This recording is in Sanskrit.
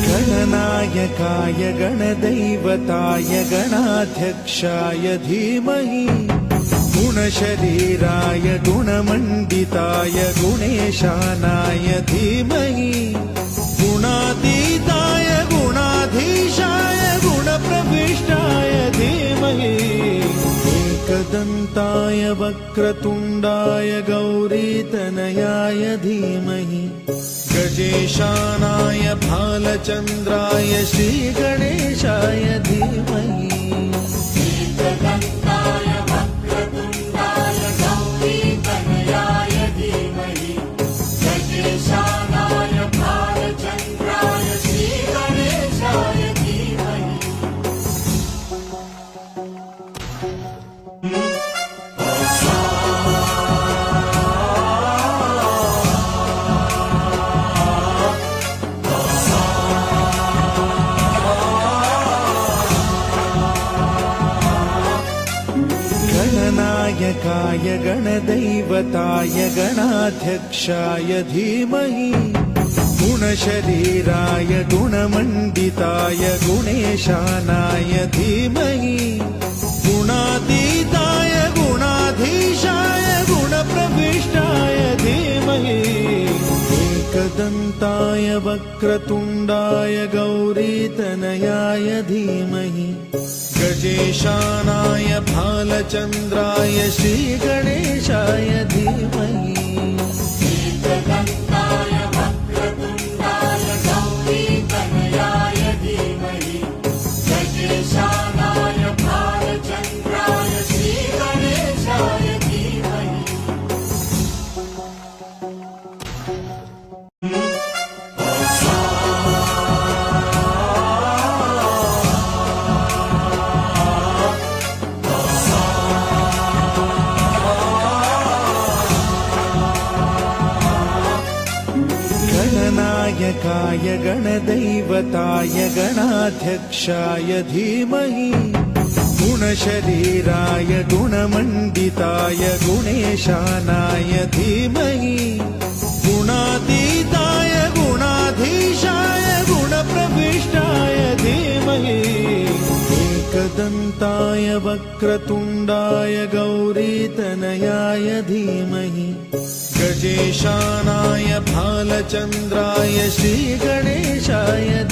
गणनायकाय गणदैवताय गणाध्यक्षाय धीमहि गुणशरीराय गुणमण्डिताय गुणेशानाय धीमहि गुणातीताय गुणाधीशाय गुणप्रविष्टाय धीमहि एकदन्ताय वक्रतुण्डाय गौरीतनयाय धीमहि गजेशानाय भालचन्द्राय श्रीगणेशाय धीमहि एकदन्ताय वक्रतुण्डाय गौरीतनयाय धीमहि गजेशानाय भालचन्द्राय श्रीगणेशाय धीमहि गणनायकाय गणदैवताय गणाध्यक्षाय धीमहि गुणशरीराय गुणमण्डिताय गुणेशानाय धीमहि गुणातीताय गुणाधीशाय गुणप्रविष्टाय धीमहि एकदन्ताय वक्रतुण्डाय गौरीतनयाय धीमहि गजेशानाय भालचन्द्राय श्रीगणेशाय धीमहि एकदन्ताय वक्रतुण्डाय गौरीतनयाय धीमहि गजेशानाय भालचन्द्राय श्रीगणेशाय धीमहि गणनायकाय गणदैवताय गणाध्यक्षाय धीमहि गुणशरीराय गुणमण्डिताय गुणेशानाय धीमहि गुणातीताय गुणाधीशाय गुणप्रविष्टाय धीमहि एकदन्ताय वक्रतुण्डाय गौरीतनयाय धीमहि गजेशानाय भालचन्द्राय श्रीगणेशाय